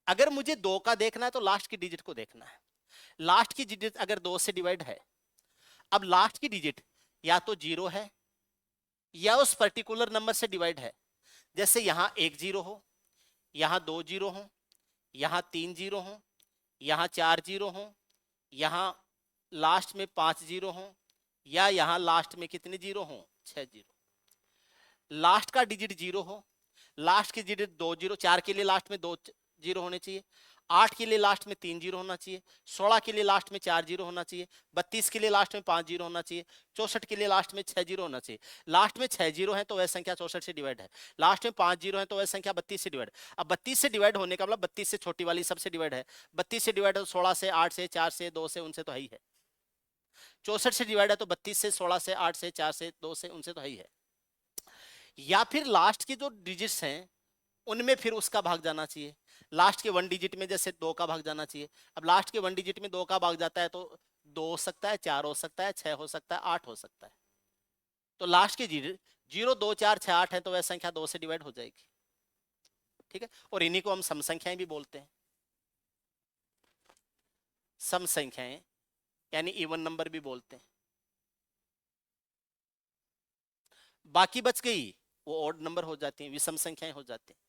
अगर मुझे 2 का देखना है तो लास्ट की डिजिट को देखना है। लास्ट की डिजिट अगर 2 से डिवाइड है, अब लास्ट की डिजिट या तो 0 है या उस पर्टिकुलर नंबर से डिवाइड है। जैसे यहां 1 0 हो, यहां 2 0 हो, यहां 3 0 हो, यहां 4 0 हो, यहां लास्ट में 5 0 हो, या यहां लास्ट में कितने 0 हो, 6 0। लास्ट का डिजिट 0 हो, लास्ट की डिजिट 2 0, 4 के लिए लास्ट में 2 0 होने चाहिए, 8 के लिए लास्ट में 3 0 होना चाहिए, 16 के लिए लास्ट में 4 0 होना चाहिए, 32 के लिए लास्ट में 5 0 होना चाहिए, 64 के लिए लास्ट में 6 0 होना चाहिए। लास्ट में 6 0 है तो वह संख्या 64 से डिवाइड है, लास्ट में 5 0 है तो वह संख्या 32 से डिवाइड। अब 32 से डिवाइड होने का मतलब 32 से छोटी वाली सबसे डिवाइड है। 32 से डिवाइड है तो 16 से, 8 से, 4 से, 2 से, उनसे तो है ही है। 64 से डिवाइड है तो 32 से, 16 से, 8 से, 4 से, 2 से, उनसे तो है ही है। या फिर लास्ट की जो डिजिट्स हैं उनमें फिर उसका भाग जाना चाहिए। लास्ट के 1 डिजिट में जैसे 2 का भाग जाना चाहिए। अब लास्ट के 1 डिजिट में 2 का भाग जाता है तो 2 हो सकता है, 4 हो सकता है, 6 हो सकता है, 8 हो सकता है। तो लास्ट के डिजिट 0 2 4 6 8 है तो वह संख्या 2 से डिवाइड हो जाएगी। ठीक है, और इन्हीं को हम सम संख्याएं भी बोलते हैं, सम संख्याएं यानी इवन नंबर भी बोलते हैं। बाकी बच गई वो ऑड नंबर हो जाती हैं, विषम संख्याएं हो जाती हैं,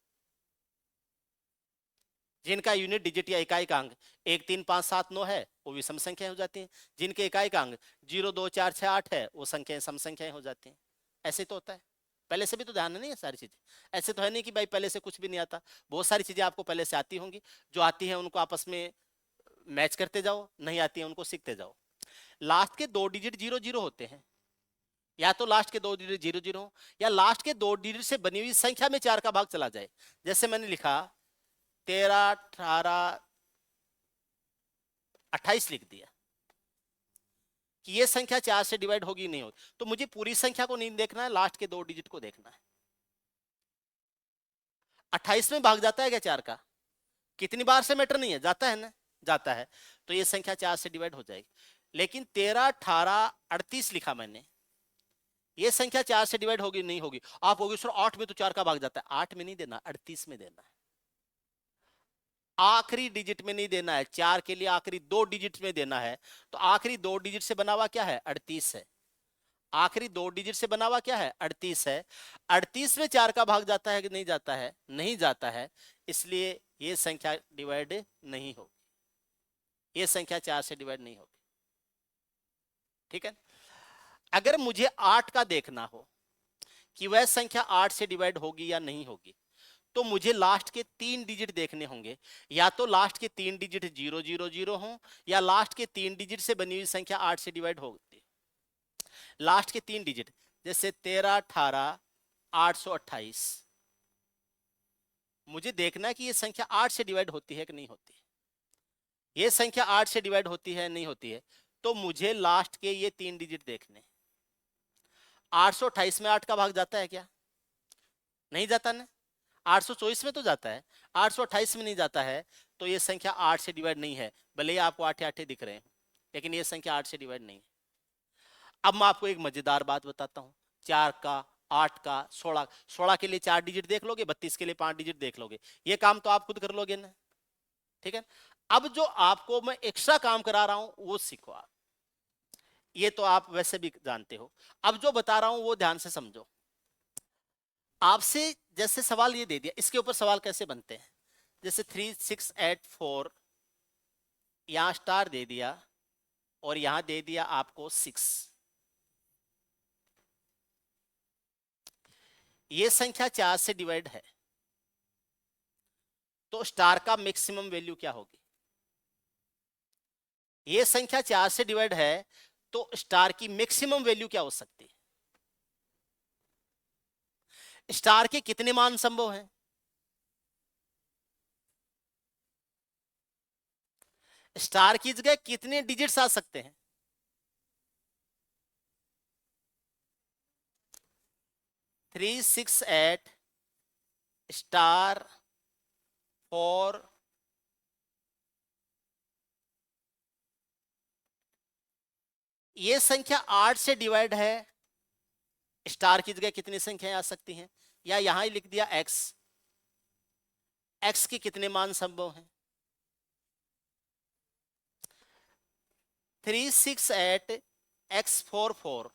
जिनका यूनिट डिजिट या इकाई का अंक 1 3 5 7 9 है वो विषम संख्याएं हो जाती हैं, जिनके इकाई का अंक 0 2 4 6 8 है वो संख्याएं सम संख्याएं हो जाती हैं। ऐसे तो होता है। पहले से भी तो ध्यान नहीं है सारी चीजें, ऐसे तो है नहीं कि भाई पहले से कुछ भी नहीं आता, बहुत सारी चीजें आपको पहले से आती होंगी, जो आती है उनको आपस में मैच करते जाओ, नहीं आती है उनको सीखते जाओ। लास्ट के 2 डिजिट 0 0 होते हैं, या तो लास्ट के 2 डिजिट 0 0 हो, या लास्ट के 2 डिजिट से बनी हुई संख्या में 4 का भाग चला जाए। जैसे मैंने लिखा 13 18 28 लिख दिया कि ये संख्या 4 से डिवाइड होगी नहीं होगी, तो मुझे पूरी संख्या को नहीं देखना है, लास्ट के 2 डिजिट को देखना है। 28 में भाग जाता है क्या 4 का? कितनी बार से मैटर नहीं है, जाता है ना, जाता है, तो ये संख्या 4 से डिवाइड हो जाएगी। लेकिन 13 18 38 लिखा मैंने, ये संख्या 4 से डिवाइड होगी नहीं होगी। आप होगी सर 8 में तो 4 का भाग जाता है, 8 में नहीं देना, 38 में देना है, आखिरी डिजिट में नहीं देना है, 4 के लिए आखिरी 2 डिजिट में देना है। तो आखिरी 2 डिजिट से बना हुआ क्या है? 38 है। आखिरी 2 डिजिट से बना हुआ क्या है? 38 है। 38 में 4 का भाग जाता है कि नहीं जाता है? नहीं जाता है, इसलिए ये संख्या डिवाइड नहीं होगी, ये संख्या 4 से डिवाइड नहीं होगी। ठीक है, अगर मुझे 8 का देखना हो कि वह संख्या 8 से डिवाइड होगी या नहीं होगी, तो मुझे लास्ट के 3 डिजिट देखने होंगे, या तो लास्ट के 3 डिजिट 0 0 0 हो, या लास्ट के 3 डिजिट से बनी हुई संख्या 8 से डिवाइड होती। लास्ट के 3 डिजिट जैसे 13 18 828, मुझे देखना है कि ये संख्या 8 से डिवाइड होती है कि नहीं होती है। ये संख्या 8 से डिवाइड होती है नहीं होती है, तो मुझे लास्ट के ये 3 डिजिट देखने। 828 में 8 का भाग जाता है क्या? नहीं जाता ना। 824 में तो जाता है, 828 में नहीं जाता है, तो ये संख्या 8 से डिवाइड नहीं है, भले ही आपको 8 8 दिख रहे हैं, लेकिन ये संख्या 8 से डिवाइड नहीं है। अब मैं आपको एक मजेदार बात बताता हूं, 4 का 8 का 16 के लिए 4 डिजिट देख लोगे, 32 के लिए 5 डिजिट देख लोगे, ये काम तो आप खुद कर लोगे ना। ठीक है, अब जो आपको मैं एक्स्ट्रा काम करा रहा हूं वो सीखो आप, ये तो आप वैसे भी जानते हो, अब जो बता रहा हूं वो ध्यान से समझो। आपसे जैसे सवाल ये दे दिया, इसके ऊपर सवाल कैसे बनते हैं, जैसे 3 6 8 4, यहां स्टार दे दिया और यहां दे दिया आपको 6, ये संख्या 4 से डिवाइड है, तो स्टार का मैक्सिमम वैल्यू क्या होगी? ये संख्या 4 से डिवाइड है, तो स्टार की मैक्सिमम वैल्यू क्या हो सकती है? स्टार के कितने मान संभव हैं? स्टार की जगह कितने डिजिट्स आ सकते हैं? 3 6 8 स्टार 4, ये संख्या 8 से डिवाइड है, स्टार की जगह कितनी संख्याएं आ सकती हैं? या यहां ही लिख दिया x, x के कितने मान संभव हैं? 3 6 8 x 4 4,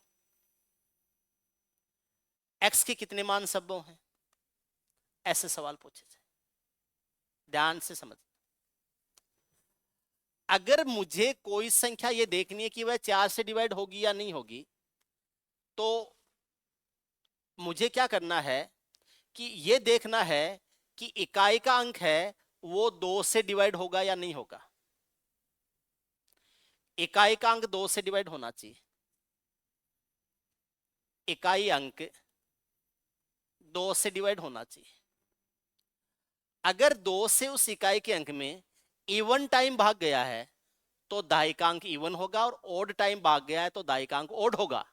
x के कितने मान संभव हैं? ऐसे सवाल पूछे जाए, ध्यान से समझ। अगर मुझे कोई संख्या ये देखनी है कि वह 4 से डिवाइड होगी या नहीं होगी, तो मुझे क्या करना है कि ये देखना है कि इकाई का अंक है वो 2 से डिवाइड होगा या नहीं होगा। इकाई का अंक 2 से डिवाइड होना चाहिए, इकाई अंक 2 से डिवाइड होना चाहिए। अगर 2 से उस इकाई के अंक में इवन टाइम भाग गया है तो दाई का अंक इवन होगा, और ओड टाइम भाग गया है तो दाई का अंक ओड होगा।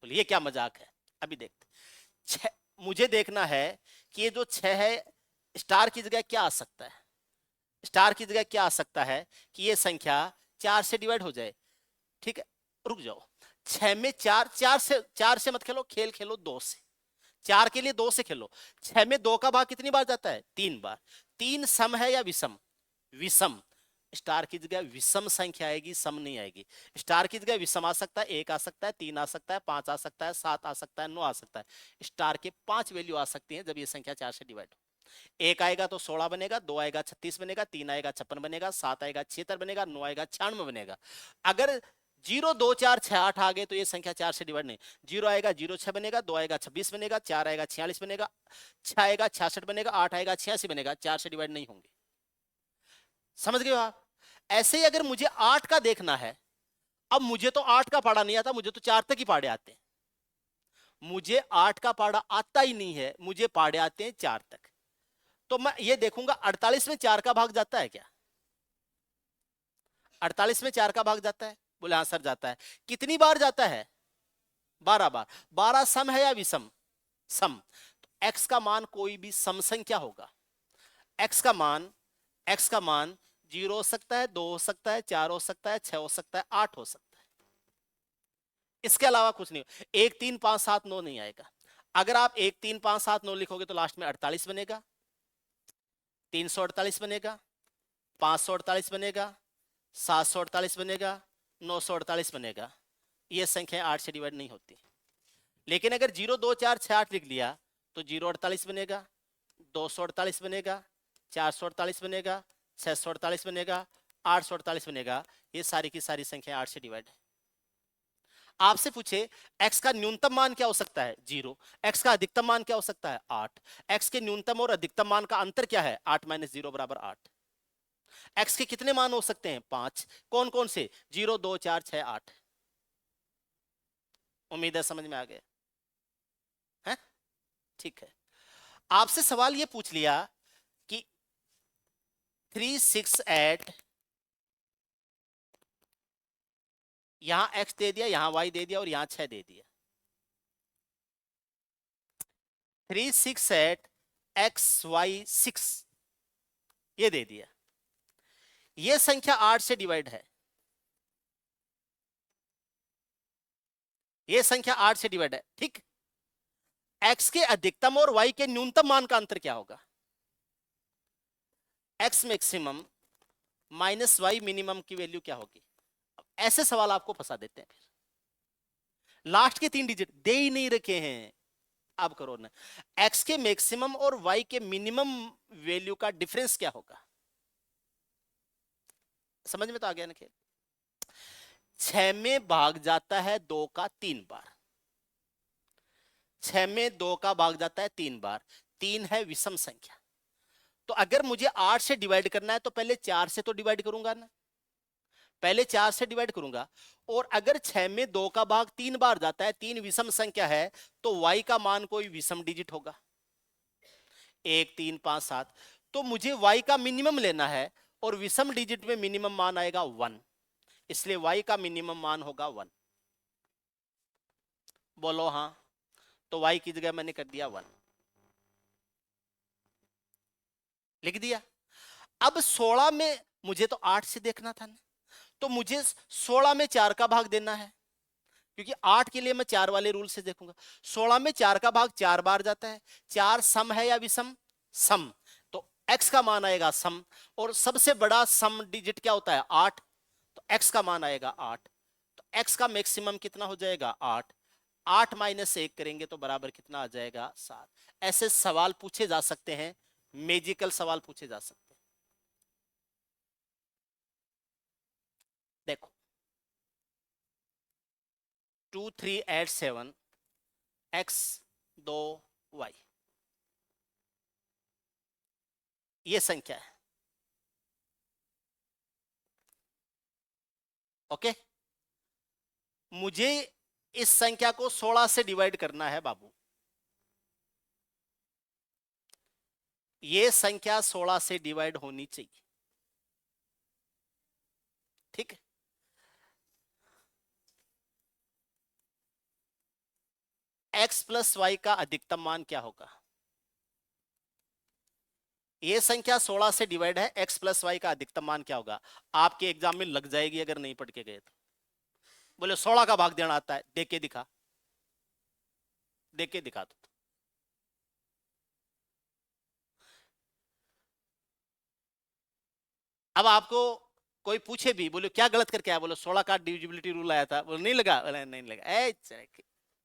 बोलिए क्या मजाक है? अभी देखते, मुझे देखना है कि ये जो 6 है, स्टार की जगह क्या आ सकता है? स्टार की जगह क्या आ सकता है कि ये संख्या 4 से डिवाइड हो जाए। ठीक है, रुक जाओ, 6 में 4, 4 से मत खेलो, खेल खेलो 2 से। 4 के लिए 2 से खेलो। 6 में 2 का भाग कितनी बार जाता है? 3 बार। 3 सम है या विषम? विषम। स्टार की जगह विषम संख्या आएगी, सम नहीं आएगी। स्टार की जगह विषम आ सकता है, 1 आ सकता है, 3 आ सकता है, 5 आ सकता है, 7 आ सकता है, 9 आ सकता है। स्टार के 5 वैल्यू आ सकती है जब ये संख्या 4 से डिवाइड हो। 1 आएगा तो 16 बनेगा, 2 आएगा 36 बनेगा, 3 आएगा 56 बनेगा, 7 आएगा 76 बनेगा, 9 आएगा 96 बनेगा। अगर 0 2 4 6 8 आ गए तो ये संख्या 4 से डिवाइड नहीं। 0 आएगा 0 6 बनेगा, 2 आएगा 26 बनेगा, 4 आएगा 46 बनेगा, 6 आएगा 66 बनेगा, 8 आएगा 86 बनेगा, 4 से डिवाइड नहीं होंगे। समझ गए आप? ऐसे ही अगर मुझे 8 का देखना है, अब मुझे तो 8 का पाड़ा नहीं आता, मुझे तो 4 तक ही पाड़े आते हैं। मुझे 8 का पाड़ा आता ही नहीं है, मुझे पाड़े आते हैं 4 तक। तो मैं ये देखूंगा 48 में 4 का भाग जाता है क्या? 48 में 4 का भाग जाता है? बोले हाँ सर जाता है। कितनी बार जाता है? 12 बार। 12 सम है या विषम? सम। तो x का मान कोई भी सम संख्या होगा। x का मान 0 हो सकता है, 2 हो सकता है, 4 हो सकता है, 6 हो सकता है, 8 हो सकता है। इसके अलावा कुछ नहीं। 1 3 5 7 9 नहीं आएगा। अगर आप 1 3 5 7 9 लिखोगे तो लास्ट में 48 बनेगा, 348 बनेगा, 548 बनेगा, 748 बनेगा, 948 बनेगा। ये संख्या 8 से डिवाइड नहीं होती। लेकिन अगर 0 2 4 6 8 लिख लिया तो 048 बनेगा, 248 बनेगा, 448 बनेगा, 648 बनेगा, 848 बनेगा। ये सारी की सारी संख्या 8 से डिवाइड है। आपसे पूछे x का न्यूनतम मान क्या हो सकता है? 0। x का अधिकतम मान क्या हो सकता है? 8। x के न्यूनतम और अधिकतम मान का अंतर क्या है? 8 - 0 = 8। x के कितने मान हो सकते हैं? 5। कौन कौन से? 0 2 4 6 8। उम्मीद है समझ में आ गया है? ठीक है। आपसे सवाल ये पूछ लिया कि 3 6 8, यहां x दे दिया, यहां y दे दिया और यहां 6 दे दिया। 3 6 8 x y 6 ये दे दिया। ये संख्या 8 से डिवाइड है। ये संख्या 8 से डिवाइड है, ठीक। x के अधिकतम और y के न्यूनतम मान का अंतर क्या होगा? x maximum minus y minimum की वैल्यू क्या होगी? ऐसे सवाल आपको फंसा देते हैं। लास्ट के 3 डिजिट दे ही नहीं रखे हैं, अब करो ना। x के मैक्सिमम और y के मिनिमम वैल्यू का डिफरेंस क्या होगा? समझ में तो आ गया ना खेल? 6 में भाग जाता है 2 का 3 बार। 6 में 2 का भाग जाता है 3 बार। 3 है विषम संख्या। तो अगर मुझे 8 से डिवाइड करना है तो पहले 4 से तो डिवाइड करूंगा ना, पहले 4 से डिवाइड करूंगा। और अगर 6 में 2 का भाग 3 बार जाता है, 3 विषम संख्या है, तो y का मान कोई विषम डिजिट होगा। 1 3 5 7। तो मुझे y का मिनिमम लेना है और विषम डिजिट में मिनिमम मान आएगा 1, इसलिए y का मिनिमम मान होगा 1। बोलो हाँ। तो y की जगह मैंने कर दिया 1, लिख दिया। अब 16 में मुझे तो 8 से देखना था ना, तो मुझे 16 में 4 का भाग देना है, क्योंकि 8 के लिए मैं 4 वाले रूल से देखूंगा। 16 में 4 का भाग 4 बार जाता है। 4 सम है या विषम? सम। तो x का मान आएगा सम, और सबसे बड़ा सम डिजिट क्या होता है? 8। तो x का मान आएगा 8। तो x का मैक्सिमम कितना हो जाएगा? 8। 8 - 1 करेंगे तो बराबर कितना आ जाएगा? 7। ऐसे सवाल पूछे जा सकते हैं, मैजिकल सवाल पूछे जा सकते हैं। देखो 2 3 8 7 x 2 y, ये संख्या है। ओके, मुझे इस संख्या को 16 से डिवाइड करना है बाबू। ये संख्या 16 से डिवाइड होनी चाहिए, ठीक है। x प्लस वाई का अधिकतम मान क्या होगा? ये संख्या 16 से डिवाइड है, x प्लस वाई का अधिकतम मान क्या होगा? आपके एग्जाम में लग जाएगी अगर नहीं पढ़ के गए तो। बोले 16 का भाग देना आता है, देख के दिखा, देख के दिखा दो। अब आपको कोई पूछे भी, बोले क्या गलत करके आया, बोले 16 का डिविजिबिलिटी रूल आया था, बोले नहीं लगा, बोले नहीं लगा,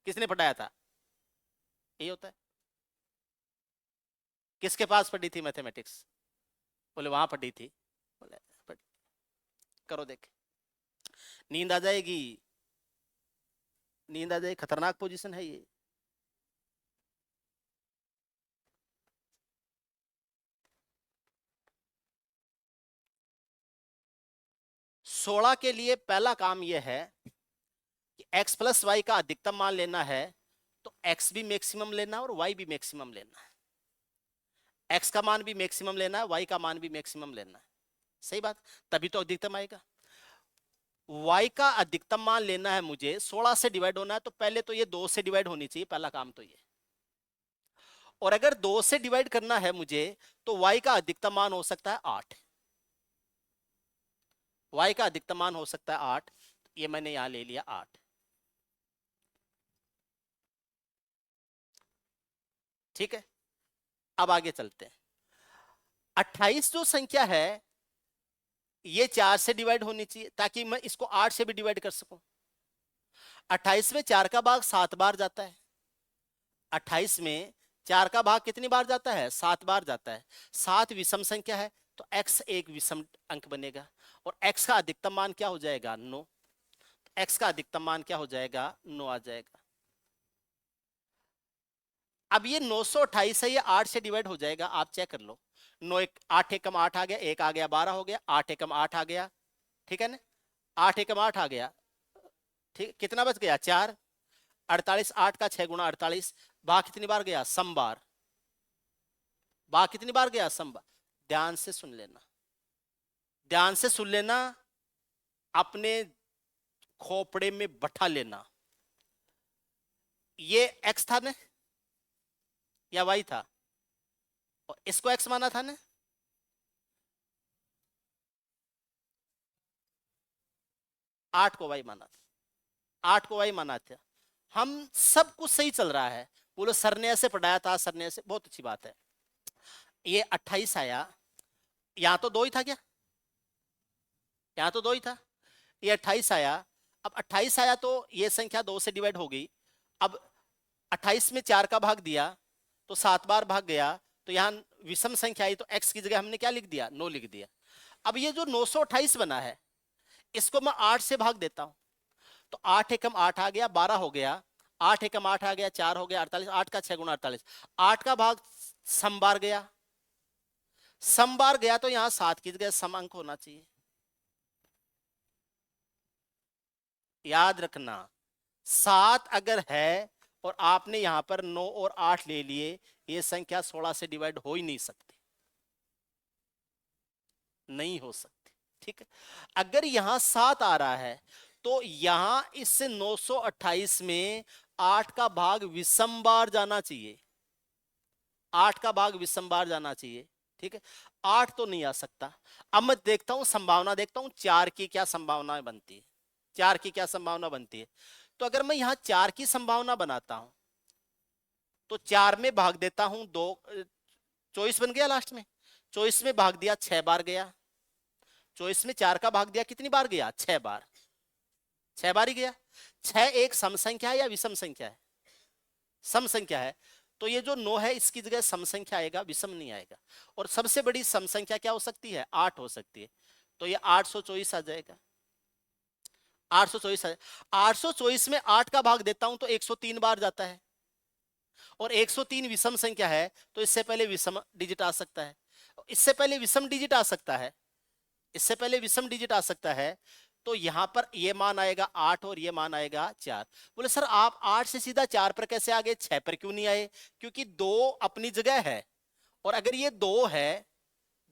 किसने पढ़ाया था, यही होता है। किसके पास पढ़ी थी मैथमेटिक्स, बोले वहां पढ़ी थी, बोले करो देख, नींद आ जाएगी, नींद आ जाएगी, खतरनाक पोजीशन है ये। सोलह के लिए पहला काम यह है कि x प्लस वाई का अधिकतम मान लेना है, तो x भी मैक्सिमम लेना है और y भी मैक्सिमम लेना है। x का मान भी मैक्सिमम लेना है, y का मान भी मैक्सिमम लेना है, सही बात, तभी तो अधिकतम आएगा। y का अधिकतम मान लेना है मुझे, 16 से डिवाइड होना है, तो पहले तो ये 2 से डिवाइड होनी चाहिए, पहला काम तो ये। और अगर 2 से डिवाइड करना है मुझे, तो y का अधिकतम मान हो सकता है 8, y का अधिकतम मान हो सकता है 8, ये मैंने यहां ले लिया 8, ठीक है। अब आगे चलते हैं। 28 जो संख्या है ये 4 से डिवाइड होनी चाहिए, ताकि मैं इसको 8 से भी डिवाइड कर सकूं। 28 में 4 का भाग 7 बार जाता है, 28 में 4 का भाग कितनी बार जाता है, 7 बार जाता है। 7 विषम संख्या है, तो x एक विषम अंक बनेगा, और x का अधिकतम मान क्या हो जाएगा, 9। x का अधिकतम मान क्या हो जाएगा, 9 आ जाएगा। अब ये 928 है, ये 8 से डिवाइड हो जाएगा, आप चेक कर लो। 9 एक 8 एकम 8 आ गया, 1 आ गया 12 हो गया, 8 एकम 8 आ गया, ठीक है ना, 8 एकम 8 आ गया, ठीक, कितना बच गया 4, 48, 8 का 6 गुना 48, भाग कितनी बार गया, सम बार, भाग कितनी बार गया, सम बार। ध्यान से सुन लेना, ध्यान से सुन लेना, अपने खोपड़े में बैठा लेना। ये x था ना, या y था, और इसको x माना था ना, 8 को y माना था, 8 को y माना था। हम सब कुछ सही चल रहा है, बोलो सर ने ऐसे पढ़ाया था, सर ने ऐसे, बहुत अच्छी बात है। ये 28 आया, यहां तो 2 ही था क्या, यहां तो 2 ही था, ये 28 आया। अब 28 आया तो ये संख्या 2 से डिवाइड हो गई। अब 28 में 4 का भाग दिया तो 7 बार भाग गया, तो यहां विषम संख्या आई, तो x की जगह हमने क्या लिख दिया, 9 लिख दिया। अब ये जो 928 बना है, इसको मैं 8 से भाग देता हूं, तो 8 एकम 8 आ गया, 12 हो गया, 8 एकम 8 आ गया, 4 हो गया 48, 8 का 6 गुना 48, 8 का भाग सम बार गया, सम बार गया, तो यहां 7 की जगह सम अंक होना चाहिए। याद रखना, 7 अगर है और आपने यहां पर 9 और 8 ले लिए, ये संख्या 16 से डिवाइड हो ही नहीं सकती, नहीं हो सकती, ठीक है। अगर यहां 7 आ रहा है, तो यहां इस 928 में 8 का भाग विषम बार जाना चाहिए, 8 का भाग विषम बार जाना चाहिए, ठीक है। 8 तो नहीं आ सकता। अब मैं देखता हूं, संभावना देखता हूं 4 की क्या संभावना बनती है, 4 की क्या संभावना बनती है। तो अगर मैं यहां 4 की संभावना बनाता हूं, तो 4 में भाग देता हूं, 2 24 बन गया, लास्ट में 24 में भाग दिया 6 बार गया, 24 में 4 का भाग दिया कितनी बार गया, 6 बार, 6 बार ही गया। 6 एक सम संख्या है या विषम संख्या है, सम संख्या है, तो ये जो 9 है इसकी जगह सम संख्या आएगा, विषम नहीं आएगा। और सबसे बड़ी सम संख्या क्या हो सकती है, 8 हो सकती है, तो ये 824 आ जाएगा, 824 आ जाएगा। 824 में 8 का भाग देता हूं तो 103 बार जाता है, और 103 विषम संख्या है, तो इससे पहले विषम डिजिट आ सकता है, इससे पहले विषम डिजिट आ सकता है, इससे पहले विषम डिजिट आ सकता है। तो यहां पर ये मान आएगा 8 और ये मान आएगा 4। बोले सर आप 8 से सीधा 4 पर कैसे आ गए, 6 पर क्यों नहीं आए, क्योंकि 2 अपनी जगह है, और अगर ये 2 है,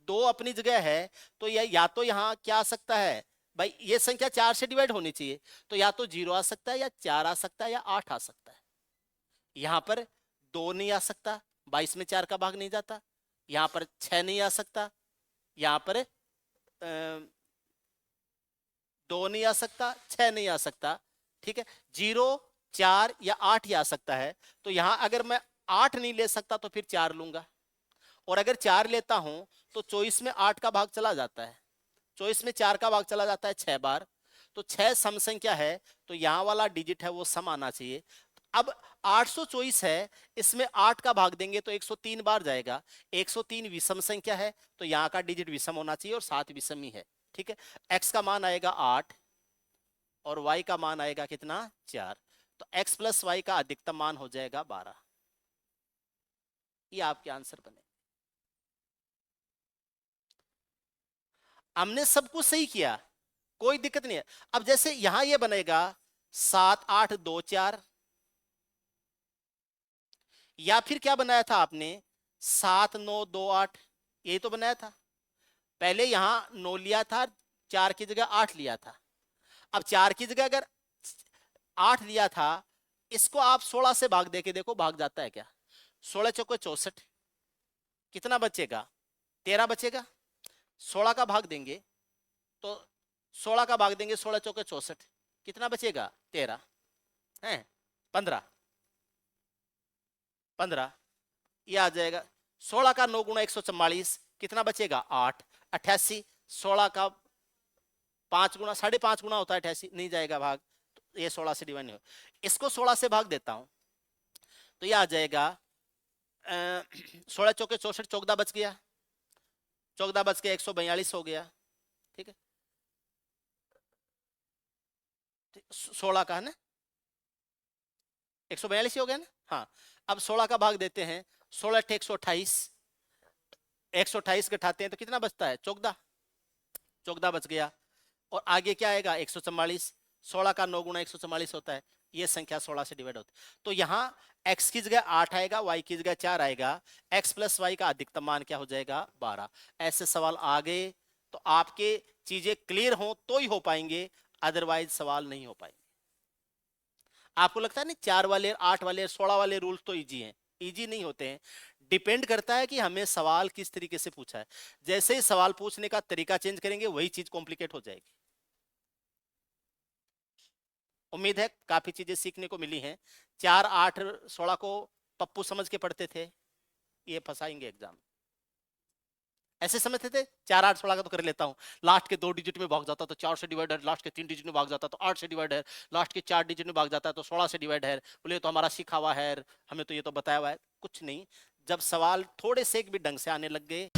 2 अपनी जगह है, तो या तो यहां क्या आ सकता है भाई, ये संख्या 4 से डिवाइड होनी चाहिए, तो या तो 0 आ सकता है, या 4 आ सकता है, या 8 आ सकता है। यहां पर 2 नहीं आ सकता, 22 में 4 का भाग नहीं जाता, यहां पर 6 नहीं आ सकता, यहां पर 2 नहीं आ सकता, 6 नहीं आ सकता, ठीक है, 0, 4 या 8 ही आ सकता है। तो यहां अगर मैं 8 नहीं ले सकता तो फिर 4 लूंगा, और अगर 4 लेता हूं तो चॉइस में 8 का भाग चला जाता है, चॉइस में 4 का भाग चला जाता है 6 बार। तो 6 सम संख्या है, तो यहां वाला डिजिट है वो सम आना चाहिए। अब 800 चॉइस है, इसमें 8 का भाग देंगे तो 103 बार जाएगा। 103 विषम संख्या है, तो यहाँ का डिजिट विषम होना चाहिए, और 7 विषम ही है। ठीक है, x का मान आएगा 8 और y का मान आएगा कितना, 4। तो x प्लस वाई का अधिकतम मान हो जाएगा 12। ये आपके आंसर बने। हमने सब कुछ सही किया, कोई दिक्कत नहीं है। अब जैसे यहां ये बनेगा 7 8 2 4, या फिर क्या बनाया था आपने, 7 9 2 8, यही तो बनाया था। पहले यहां 9 लिया था, 4 की जगह 8 लिया था। अब 4 की जगह अगर 8 लिया था, इसको आप 16 से भाग देके देखो भाग जाता है क्या। 16 चौके 64, कितना बचेगा, 13 बचेगा। 16 का भाग देंगे तो 16 का भाग देंगे, 16 चौके 64, कितना बचेगा, 13 है, 15 15, ये आ जाएगा। 16 का 9 गुना 144, कितना बचेगा, 8 88। 16 का 5 गुना 5.5 गुना होता है 88, नहीं जाएगा भाग, तो ये 16 से डिवाइड नहीं हो। इसको 16 से भाग देता हूं तो ये आ जाएगा 16 चौके 64, 14 बच गया, 14 बच के 142 हो गया। ठीक है, 16 का है ना, 142 हो गया ना। हाँ, अब 16 का भाग देते हैं, 16 अट्ठे 128, 128 घटाते हैं तो कितना बचता है, 14, 14 बच गया। और आगे क्या आएगा, 144। 16 का 9 गुना 144 होता है, ये संख्या 16 से डिवाइड होती है। तो यहाँ x की जगह 8 आएगा, y की जगह 4 आएगा, x प्लस वाई का अधिकतम मान क्या हो जाएगा, 12। ऐसे सवाल आ गए तो आपके चीजें क्लियर हो तो ही हो पाएंगे, अदरवाइज सवाल नहीं हो पाएंगे। आपको लगता है नहीं 4 वाले 8 वाले 16 वाले रूल्स तो इजी हैं, इजी नहीं होते हैं। डिपेंड करता है कि हमें सवाल किस तरीके से पूछा है। जैसे ही सवाल पूछने का तरीका चेंज करेंगे वही चीज कॉम्प्लिकेट हो जाएगी। उम्मीद है काफी चीजें सीखने को मिली हैं। 4 8 16 को पप्पू समझ के पढ़ते थे, ये फंसाएंगे एग्जाम। ऐसे समझते थे 4 8 16 का तो कर लेता हूँ, लास्ट के 2 डिजिट में भाग जाता तो 4 से डिवाइड है, लास्ट के 3 डिजिट में भाग जाता तो 8 से डिवाइड है, लास्ट के 4 डिजिट में भाग जाता है तो 16 से डिवाइड है। बोले तो हमारा सीखा हुआ है, हमें तो ये तो बताया हुआ है। कुछ नहीं, जब सवाल थोड़े से भी ढंग से आने लग गए